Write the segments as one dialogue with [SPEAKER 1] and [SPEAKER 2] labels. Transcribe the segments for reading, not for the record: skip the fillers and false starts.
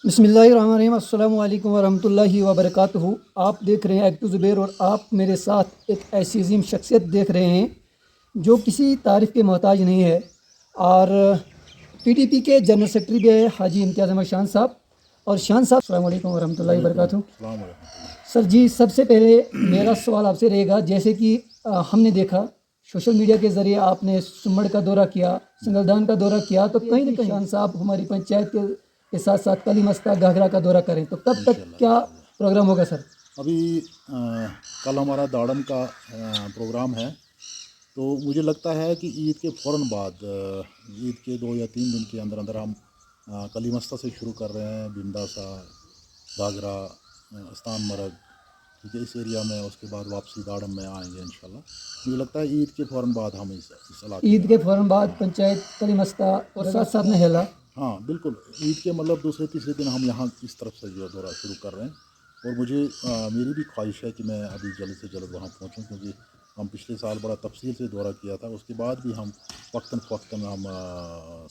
[SPEAKER 1] बिस्मिल्लाहिर्रहमानिर्रहीम अस्सलामु अलैकुम वरहमतुल्लाहि वबरकातुहू। आप देख रहे हैं एक्टिव ज़ुबैर और आप मेरे साथ एक ऐसी अजीम शख्सियत देख रहे हैं जो किसी तारीफ़ के मोहताज नहीं है और पीटीपी के जनरल सेक्रेटरी भी है हाजी इम्तियाज़ अहमद शान साहब। और शान साहब अस्सलामु अलैकुम वरहमतुल्लाहि वबरकातुहू। सर जी, सबसे पहले मेरा सवाल आपसे रहेगा, जैसे कि हमने देखा सोशल मीडिया के ज़रिए आपने सुमड़ का दौरा किया, सिंगलदान का दौरा किया, तो कहीं ना कहीं शान साहब हमारी पंचायत के साथ साथ कलीमस्ता घाघरा का दौरा करें, तो कब तक क्या प्रोग्राम होगा सर?
[SPEAKER 2] अभी कल हमारा दाड़म का प्रोग्राम है, तो मुझे लगता है कि ईद के फ़ौरन बाद ईद के 2 या 3 दिन के अंदर अंदर हम कलीमस्ता से शुरू कर रहे हैं, बिंदासा, घाघरा, अस्तान मरग, ठीक है, इस एरिया में। उसके बाद वापसी दाड़म में आएंगे इंशाल्लाह। मुझे लगता है ईद के फ़ौरन बाद हम इस इलाके
[SPEAKER 1] ईद के फ़ौरन बाद पंचायत कलीमस्ता और साथ साथ में हेला।
[SPEAKER 2] हाँ बिल्कुल, ईद के मतलब दूसरे तीसरे दिन हम यहाँ इस तरफ से जो दौरा शुरू कर रहे हैं। और मुझे मेरी भी ख्वाहिश है कि मैं अभी जल्द से जल्द वहाँ पहुँचूँ, क्योंकि हम पिछले साल बड़ा तफसील से दौरा किया था। उसके बाद भी हम वक्तन फ़वक्तन हम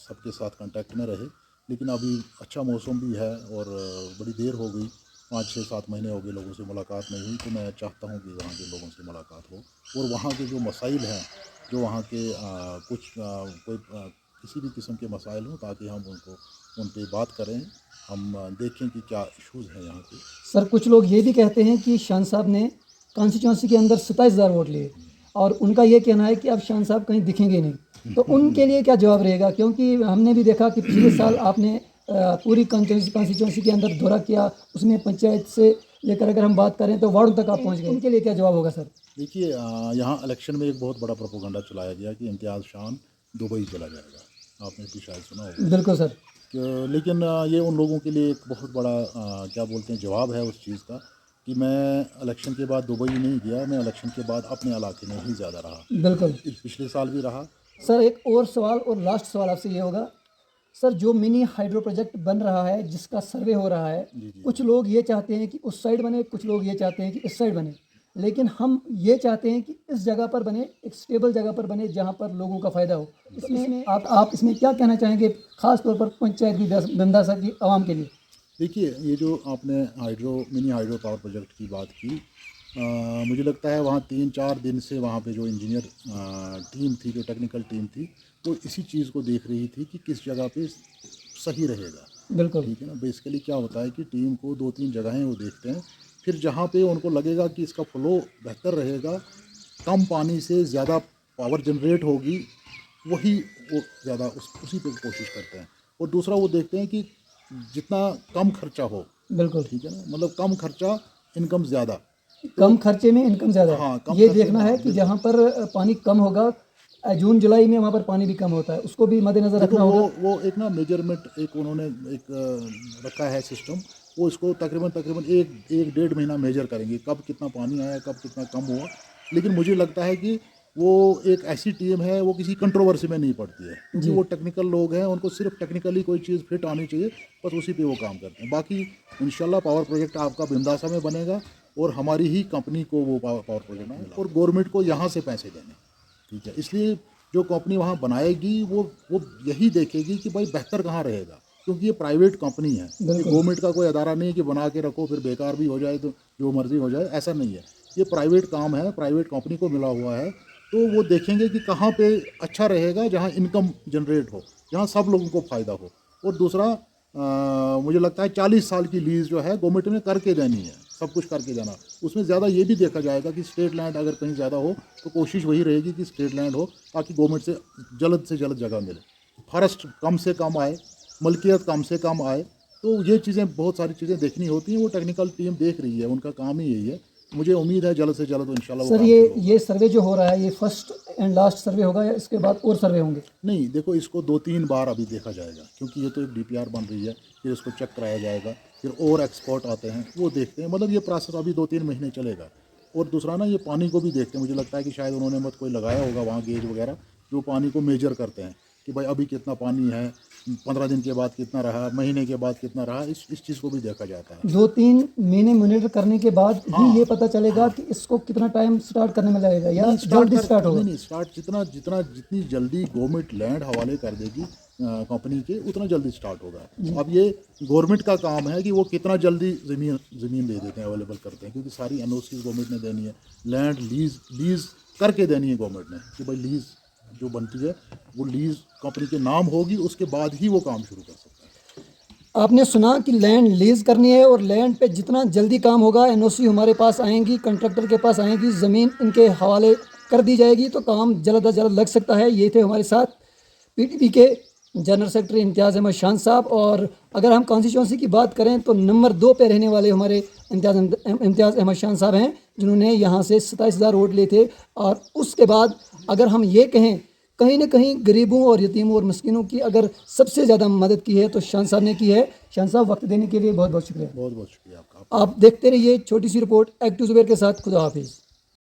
[SPEAKER 2] सबके साथ कांटेक्ट में रहे, लेकिन अभी अच्छा मौसम भी है और बड़ी देर हो गई, 5-6-7 महीने हो गए लोगों से मुलाकात नहीं हुई। तो मैं चाहता हूँ कि वहाँ के लोगों से मुलाकात हो और वहाँ के जो मसाइल हैं, जो वहाँ के किसी भी किस्म के मसाइल हों, ताकि हम उन पे बात करें, हम देखें कि क्या इश्यूज़ हैं यहाँ पे।
[SPEAKER 1] सर, कुछ लोग ये भी कहते हैं कि शान साहब ने कॉन्स्टिट्यूंसी के अंदर 27,000 वोट लिए और उनका ये कहना है कि अब शान साहब कहीं दिखेंगे नहीं, तो उनके लिए क्या जवाब रहेगा? क्योंकि हमने भी देखा कि पिछले साल आपने पूरी कॉन्स्टिट्यूंसी के अंदर दौरा किया, उसमें पंचायत से लेकर अगर हम बात करें तो वार्ड तक आप पहुँच गए, उनके लिए क्या जवाब होगा सर?
[SPEAKER 2] देखिए, यहाँ इलेक्शन में एक बहुत बड़ा प्रोपोगंडा चलाया गया कि इम्तियाज़ शान दुबई चला जाएगा, आपने भी शायद सुना होगा।
[SPEAKER 1] बिल्कुल सर।
[SPEAKER 2] लेकिन ये उन लोगों के लिए एक बहुत बड़ा क्या बोलते हैं जवाब है उस चीज़ का, कि मैं इलेक्शन के बाद दुबई नहीं गया, मैं इलेक्शन के बाद अपने इलाके में ही ज़्यादा रहा।
[SPEAKER 1] बिल्कुल
[SPEAKER 2] पिछले साल भी रहा।
[SPEAKER 1] सर। एक और सवाल और लास्ट सवाल आपसे ये होगा सर, जो मिनी हाइड्रो प्रोजेक्ट बन रहा है जिसका सर्वे हो रहा है,
[SPEAKER 2] जी जी।
[SPEAKER 1] कुछ लोग ये चाहते हैं कि उस साइड बने, कुछ लोग ये चाहते हैं कि इस साइड बने, लेकिन हम ये चाहते हैं कि इस जगह पर बने, एक स्टेबल जगह पर बने जहाँ पर लोगों का फ़ायदा हो। इसमें आप इसमें क्या कहना चाहेंगे, ख़ास तौर पर पंचायत की बंदासा की आवाम के लिए?
[SPEAKER 2] देखिए, ये जो आपने मिनी हाइड्रो पावर प्रोजेक्ट की बात की, मुझे लगता है वहाँ 3-4 दिन से वहाँ पे जो इंजीनियर टीम थी, जो टेक्निकल टीम थी, वो इसी चीज़ को देख रही थी कि किस जगह पे सही रहेगा।
[SPEAKER 1] बिल्कुल।
[SPEAKER 2] ठीक है ना। बेसिकली क्या होता है कि टीम को 2-3 जगहें वो देखते हैं, फिर जहाँ पे उनको लगेगा कि इसका फ्लो बेहतर रहेगा, कम पानी से ज़्यादा पावर जनरेट होगी, वही वो ज़्यादा उसी पे कोशिश करते हैं। और दूसरा वो देखते हैं कि जितना कम खर्चा हो,
[SPEAKER 1] बिल्कुल।
[SPEAKER 2] ठीक है ना, मतलब कम खर्चा इनकम ज़्यादा।
[SPEAKER 1] कम खर्चे में इनकम ज़्यादा है।
[SPEAKER 2] हाँ, कम
[SPEAKER 1] ये
[SPEAKER 2] खर्चे
[SPEAKER 1] देखना
[SPEAKER 2] में,
[SPEAKER 1] है
[SPEAKER 2] हाँ
[SPEAKER 1] कि
[SPEAKER 2] बिल्कुल।
[SPEAKER 1] जहाँ पर पानी कम होगा, जून जुलाई में वहाँ पर पानी भी कम होता है, उसको भी मद्देनज़र
[SPEAKER 2] देखो,
[SPEAKER 1] रखना होगा।
[SPEAKER 2] वो एक ना मेजरमेंट एक उन्होंने एक रखा है सिस्टम। वो इसको तकरीबन तकरीबन एक 1.5 महीना मेजर करेंगे, कब कितना पानी आया, कब कितना कम हुआ। लेकिन मुझे लगता है कि वो एक ऐसी टीम है, वो किसी कंट्रोवर्सी में नहीं पड़ती है, क्योंकि
[SPEAKER 1] जी।
[SPEAKER 2] वो टेक्निकल लोग हैं, उनको सिर्फ टेक्निकली कोई चीज़ फिट आनी चाहिए, बस उसी पे वो काम करते हैं। बाकी इंशाल्लाह पावर प्रोजेक्ट आपका बिंदासा में बनेगा और हमारी ही कंपनी को वो पावर प्रोजेक्ट मिला, और गवर्नमेंट को यहाँ से पैसे देने, ठीक है। इसलिए जो कंपनी वहाँ बनाएगी, वो यही देखेगी कि भाई बेहतर कहाँ रहेगा, क्योंकि ये प्राइवेट कंपनी है, ये गवर्नमेंट का कोई अदारा नहीं है कि बना के रखो फिर बेकार भी हो जाए तो जो मर्जी हो जाए, ऐसा नहीं है। ये प्राइवेट काम है, प्राइवेट कंपनी को मिला हुआ है, तो वो देखेंगे कि कहाँ पे अच्छा रहेगा, जहाँ इनकम जनरेट हो, जहाँ सब लोगों को फ़ायदा हो। और दूसरा, मुझे लगता है 40 साल की लीज़ जो है गवर्नमेंट ने करके देनी है, सब कुछ करके देना। उसमें ज़्यादा ये भी देखा जाएगा कि स्टेट लैंड अगर कहीं ज़्यादा हो, तो कोशिश वही रहेगी कि स्टेट लैंड हो, ताकि गवर्नमेंट से जल्द जगह मिले, फॉरेस्ट कम से कम आए, मलकियत कम से कम आए। तो ये चीज़ें, बहुत सारी चीज़ें देखनी होती हैं, वो टेक्निकल टीम देख रही है, उनका काम ही यही है। मुझे उम्मीद है जल्द से जल्द इंशाल्लाह वो
[SPEAKER 1] सर,
[SPEAKER 2] काम
[SPEAKER 1] ये
[SPEAKER 2] शुरू होगा।
[SPEAKER 1] ये सर्वे जो हो रहा है, ये फर्स्ट एंड लास्ट सर्वे होगा या इसके बाद और सर्वे होंगे?
[SPEAKER 2] नहीं, देखो, इसको 2-3 बार अभी देखा जाएगा, क्योंकि ये तो एक डीपीआर बन रही है, फिर इसको चेक कराया जाएगा, फिर और एक्सपर्ट आते हैं, वो देखते हैं, मतलब ये प्रोसेस अभी 2-3 महीने चलेगा। और दूसरा ना, ये पानी को भी देखते हैं, मुझे लगता है कि शायद उन्होंने मत कोई लगाया होगा वहाँ गेज वगैरह, जो पानी को मेजर करते हैं कि भाई अभी कितना पानी है, 15 दिन के बाद कितना रहा, महीने के बाद कितना रहा, इस चीज़ को भी देखा जाता है।
[SPEAKER 1] 2-3 महीने मॉनिटर करने के बाद ही
[SPEAKER 2] हाँ
[SPEAKER 1] ये पता चलेगा
[SPEAKER 2] हाँ।
[SPEAKER 1] कि इसको कितना टाइम स्टार्ट करने में लगेगा या
[SPEAKER 2] नहीं,
[SPEAKER 1] जल्दी स्टार्ट होगा?
[SPEAKER 2] नहीं, स्टार्ट जितनी जल्दी गवर्नमेंट लैंड हवाले कर देगी, कंपनी के उतना जल्दी स्टार्ट होगा। अब ये गवर्नमेंट का काम है कि वो कितना जल्दी ज़मीन दे देते हैं, अवेलेबल करते हैं, क्योंकि सारी एनओसी गवर्नमेंट ने देनी है, लैंड लीज करके देनी है गवर्नमेंट ने, कि भाई लीज जो बनती है वो लीज कंपनी के नाम होगी, उसके बाद ही वो काम शुरू कर सकता है।
[SPEAKER 1] आपने सुना कि लैंड लीज करनी है और लैंड पे जितना जल्दी काम होगा, एनओसी हमारे पास आएंगी, कंट्रैक्टर के पास आएंगी, ज़मीन इनके हवाले कर दी जाएगी, तो काम जल्द अज जल्द लग सकता है। ये थे हमारे साथ पीटीपी के जनरल सेक्रेटरी इम्तियाज़ अहमद शान साहब। और अगर हम कॉन्स्टिट्यूंसी की बात करें तो नंबर 2 पे रहने वाले हमारे इम्तियाज़ अहमद शान साहब हैं, जिन्होंने यहाँ से 27,000 वोट लिए थे। और उसके बाद अगर हम ये कहें, कहीं ना कहीं गरीबों और यतीमों और मस्किनों की अगर सबसे ज़्यादा मदद की है तो शान साहब ने की है। शान साहब, वक्त देने के लिए बहुत बहुत शुक्रिया।
[SPEAKER 2] बहुत बहुत शुक्रिया आपका।
[SPEAKER 1] आप देखते रहिए छोटी सी रिपोर्ट एक्टिव ज़ुबैर के साथ। खुदा हाफिज़।